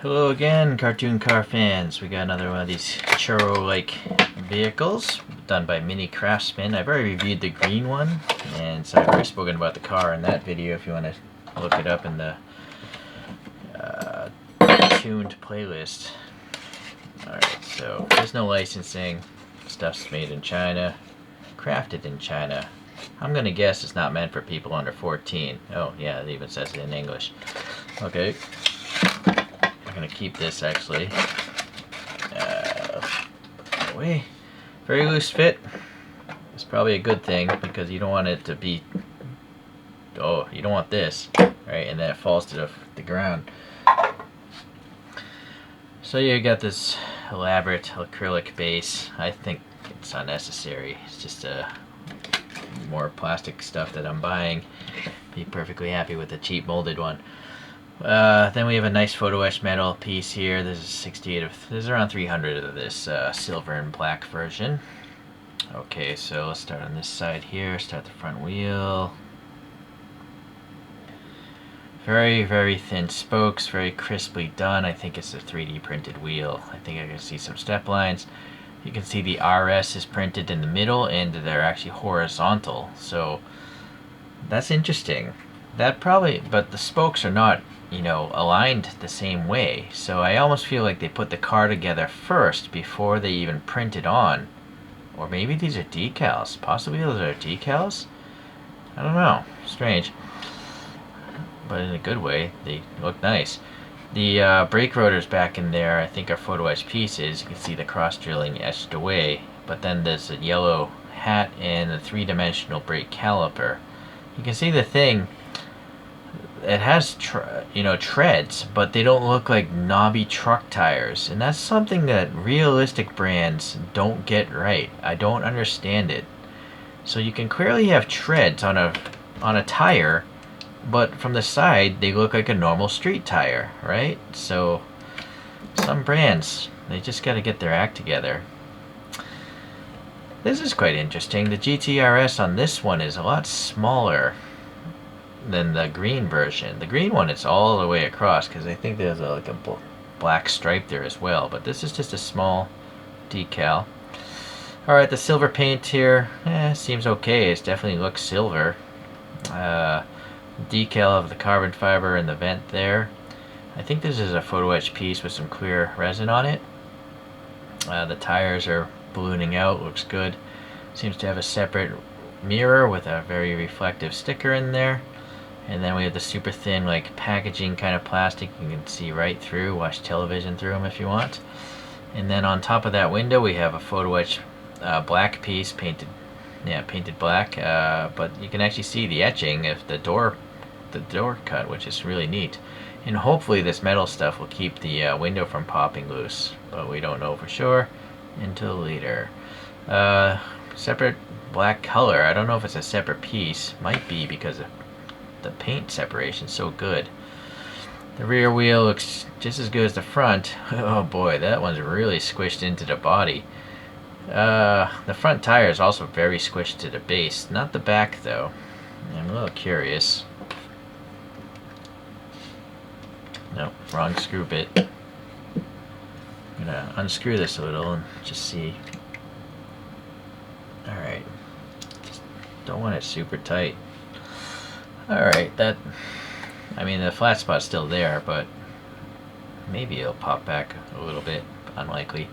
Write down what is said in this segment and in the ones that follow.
Hello again, cartoon car fans. We got another one of these Choro-like vehicles done by Mini Craftsman. I've already reviewed the green one, and so I've already spoken about the car in that video if you want to look it up in the tuned playlist. Alright, so there's no licensing. Stuff's made in China, crafted in China. I'm gonna guess it's not meant for people under 14. Oh yeah, it even says it in English. Okay. I'm gonna keep this actually. Away. Very loose fit. It's probably a good thing because you don't want it to be. Oh, you don't want this, right? And then it falls to the ground. So you got this elaborate acrylic base. I think it's unnecessary. It's just more plastic stuff that I'm buying. Be perfectly happy with the cheap molded one. Then we have a nice photo etched metal piece here. This is 68 of. There's around 300 of this silver and black version. Okay, so let's start on this side here. Start the front wheel. Very, very thin spokes, very crisply done. I think it's a 3D printed wheel. I think I can see some step lines. You can see the RS is printed in the middle, and they're actually horizontal. So that's interesting. That probably, but the spokes are not, aligned the same way. So I almost feel like they put the car together first before they even print it on. Or maybe these are decals. Possibly those are decals? I don't know. Strange. But in a good way. They look nice. The brake rotors back in there, I think, are photo etched pieces. You can see the cross drilling etched away. But then there's a yellow hat and a three-dimensional brake caliper. You can see the thing. It has treads, but they don't look like knobby truck tires, and that's something that realistic brands don't get right. I don't understand it. So you can clearly have treads on a tire, but from the side they look like a normal street tire, right? So some brands, they just got to get their act together. This is quite interesting. The GT3 RS on this one is a lot smaller than the green version. The green one, it's all the way across because I think there's like a black stripe there as well, but this is just a small decal. Alright, the silver paint here seems okay. It definitely looks silver. Decal of the carbon fiber and the vent there. I think this is a photo etched piece with some clear resin on it. The tires are ballooning out, looks good. Seems to have a separate mirror with a very reflective sticker in there. And then we have the super thin, like, packaging kind of plastic. You can see right through, watch television through them if you want. And then on top of that window, we have a photo etched black piece, painted black. But you can actually see the etching of the door cut, which is really neat. And hopefully this metal stuff will keep the window from popping loose. But we don't know for sure until later. Separate black color. I don't know if it's a separate piece. Might be because of the paint separation so good. The rear wheel looks just as good as the front. Oh boy, that one's really squished into the body. The front tire is also very squished to the base, not the back though. I'm a little curious. Nope, wrong screw bit. I'm gonna unscrew this a little and just see. Alright, just don't want it super tight. Alright, the flat spot's still there, but maybe it'll pop back a little bit. Unlikely.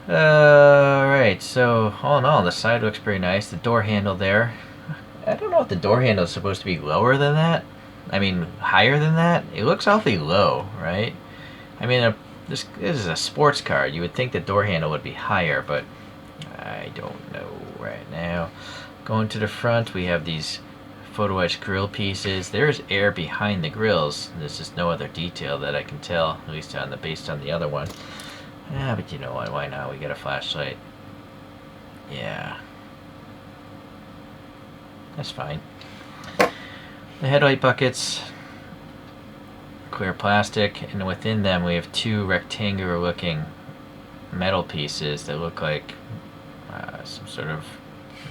Alright, so all in all, the side looks pretty nice. The door handle there. I don't know if the door handle is supposed to be lower than that. Higher than that? It looks awfully low, right? This is a sports car. You would think the door handle would be higher, but I don't know right now. Going to the front, we have these photo etched grill pieces. There's air behind the grills. There's just no other detail that I can tell, at least based on the other one. But you know what? Why not? We got a flashlight. Yeah, that's fine. The headlight buckets, clear plastic, and within them we have two rectangular-looking metal pieces that look like some sort of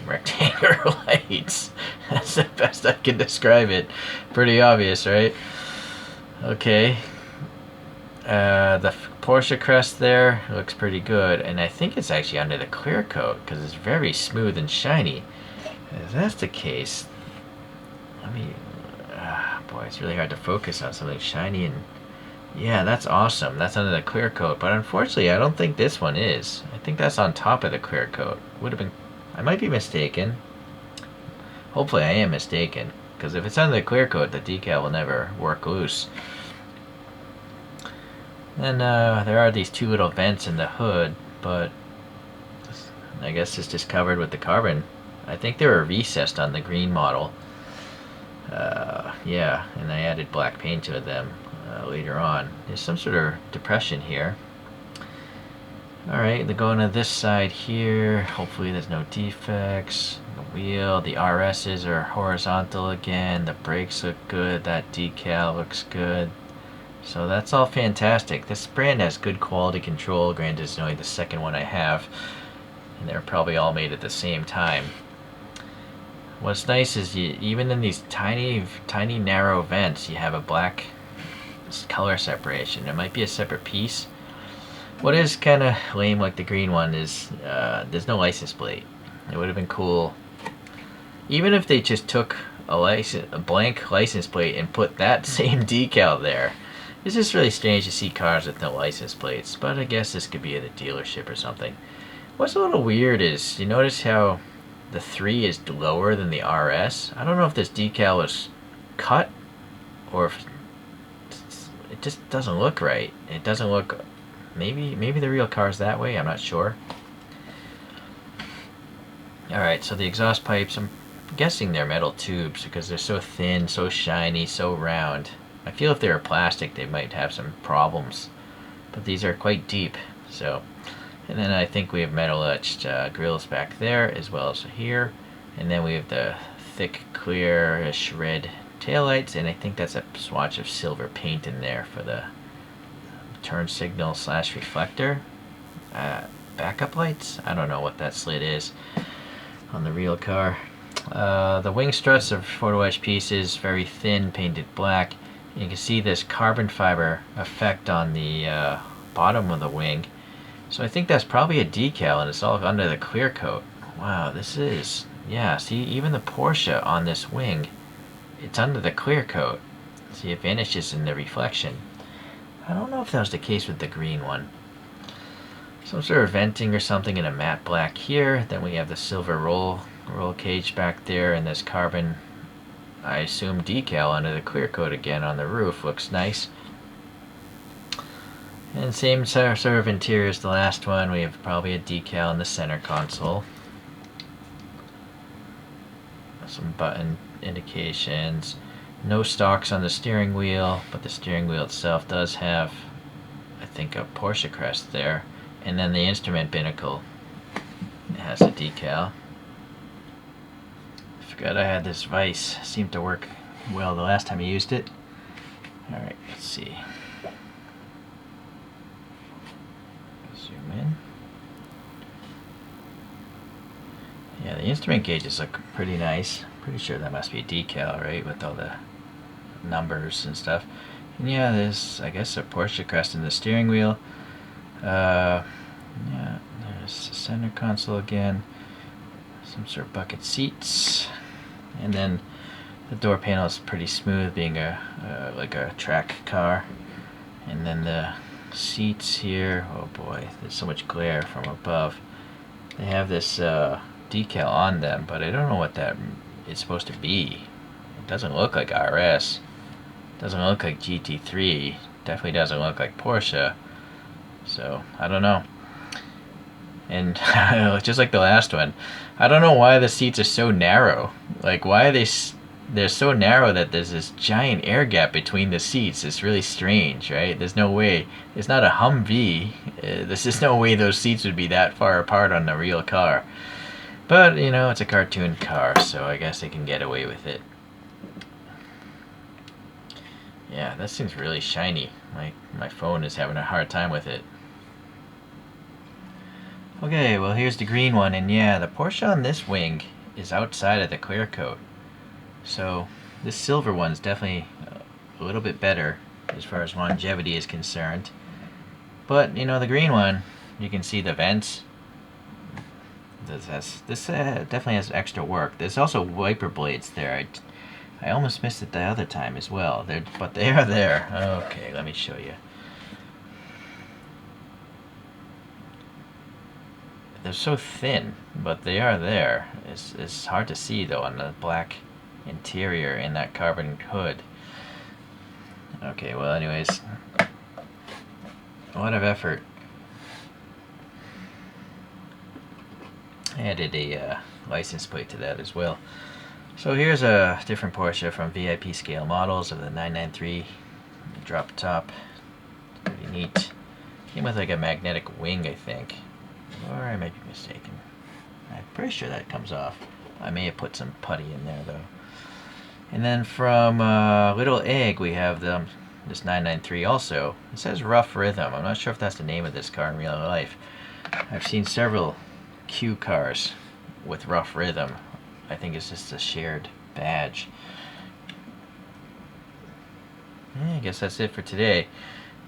rectangular lights. That's the best I can describe it. Pretty obvious, right? Okay. The Porsche crest there looks pretty good, and I think it's actually under the clear coat because it's very smooth and shiny. If that's the case, let me. Boy, it's really hard to focus on something shiny and. Yeah, that's awesome. That's under the clear coat, but unfortunately, I don't think this one is. I think that's on top of the clear coat. Would have been. I might be mistaken. Hopefully, I am mistaken, because if it's under the clear coat, the decal will never work loose. Then there are these two little vents in the hood, but I guess it's just covered with the carbon. I think they were recessed on the green model. Yeah, and I added black paint to them later on. There's some sort of depression here. Alright, they're going to this side here. Hopefully there's no defects. The wheel, the RSs are horizontal again. The brakes look good. That decal looks good. So that's all fantastic. This brand has good quality control. Granted, it's only the second one I have, and they're probably all made at the same time. What's nice is even in these tiny narrow vents, you have a black color separation. It might be a separate piece. What is kind of lame, like the green one, is there's no license plate. It would have been cool, even if they just took a blank license plate and put that same decal there. It's just really strange to see cars with no license plates, but I guess this could be at a dealership or something. What's a little weird is, you notice how the 3 is lower than the RS? I don't know if this decal was cut, or if it just doesn't look right. It doesn't look, maybe the real car's that way, I'm not sure. Alright, so the exhaust pipes, I'm guessing they're metal tubes because they're so thin, so shiny, so round. I feel if they were plastic, they might have some problems, but these are quite deep. So, and then I think we have metal etched grills back there as well as here, and then we have the thick, clear-ish red taillights, and I think that's a swatch of silver paint in there for the turn signal / reflector. Backup lights? I don't know what that slit is on the real car. The wing struts are photo etched pieces, very thin, painted black. You can see this carbon fiber effect on the bottom of the wing. So I think that's probably a decal, and it's all under the clear coat. Wow, this is, yeah, see, even the Porsche on this wing, it's under the clear coat. See, it vanishes in the reflection. I don't know if that was the case with the green one. Some sort of venting or something in a matte black here. Then we have the silver roll cage back there, and this carbon, I assume, decal under the clear coat again on the roof. Looks nice. And same sort of interior as the last one. We have probably a decal in the center console. Some button indications. No stalks on the steering wheel, but the steering wheel itself does have, I think, a Porsche crest there. And then the instrument binnacle, it has a decal. Forgot I had this vise. Seemed to work well the last time I used it. Alright, let's see. Zoom in. Yeah, the instrument gauges look pretty nice. Pretty sure that must be a decal, right? With all the numbers and stuff. And yeah, there's, I guess, a Porsche crest in the steering wheel. Yeah, there's the center console again. Some sort of bucket seats. And then the door panel is pretty smooth, being like a track car. And then the seats here, oh boy, there's so much glare from above. They have this decal on them, but I don't know what that is supposed to be. It doesn't look like RS. Doesn't look like GT3. Definitely doesn't look like Porsche. So, I don't know. And just like the last one, I don't know why the seats are so narrow. Like, why are they're so narrow that there's this giant air gap between the seats. It's really strange, right? There's no way. It's not a Humvee. There's just no way those seats would be that far apart on the real car. But, you know, it's a cartoon car, so I guess they can get away with it. Yeah, this thing's really shiny. My phone is having a hard time with it. Okay, well, here's the green one, and yeah, the Porsche on this wing is outside of the clear coat. So this silver one's definitely a little bit better as far as longevity is concerned. But you know, the green one, you can see the vents. This definitely has extra work. There's also wiper blades there. I almost missed it the other time as well. But they are there. Okay, let me show you. They're so thin, but they are there. It's hard to see though on the black interior in that carbon hood. Okay, well anyways, a lot of effort. I added a license plate to that as well. So here's a different Porsche from VIP scale models of the 993 drop top. Pretty neat. Came with like a magnetic wing, I think. Or I might be mistaken. I'm pretty sure that comes off. I may have put some putty in there though. And then from Little Egg we have this 993 also. It says Rough Rhythm. I'm not sure if that's the name of this car in real life. I've seen several Q cars with Rough Rhythm. I think it's just a shared badge. I guess that's it for today.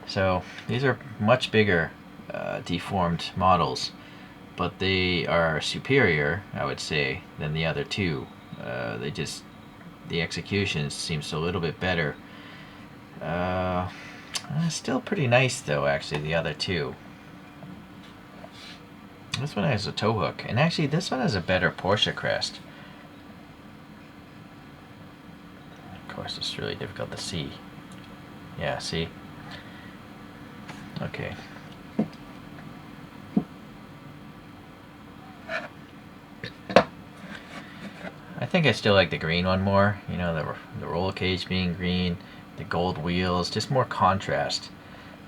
So these are much bigger deformed models, but they are superior, I would say, than the other two. The execution seems a little bit better. Still pretty nice though, actually, the other two. This one has a tow hook, and actually this one has a better Porsche crest. Of course, it's really difficult to see. Yeah, see? Okay. I think I still like the green one more. You know, the roll cage being green, the gold wheels, just more contrast.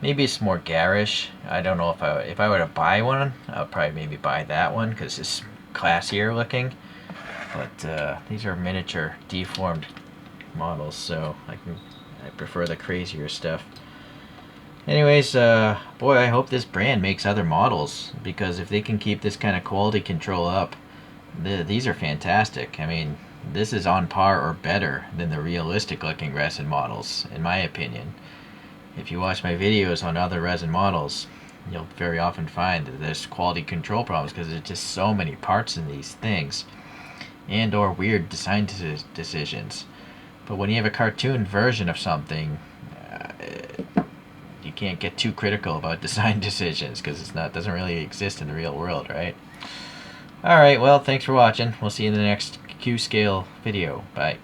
Maybe it's more garish. I don't know if I were to buy one, I would probably maybe buy that one because it's classier looking. But these are miniature deformed models, so I prefer the crazier stuff. Anyways, boy, I hope this brand makes other models, because if they can keep this kind of quality control up, these are fantastic. I mean, this is on par or better than the realistic looking resin models, in my opinion. If you watch my videos on other resin models, you'll very often find that there's quality control problems because there's just so many parts in these things, and or weird design decisions. But when you have a cartoon version of something, you can't get too critical about design decisions because it doesn't really exist in the real world, right? Alright, well, thanks for watching. We'll see you in the next Q-Scale video. Bye.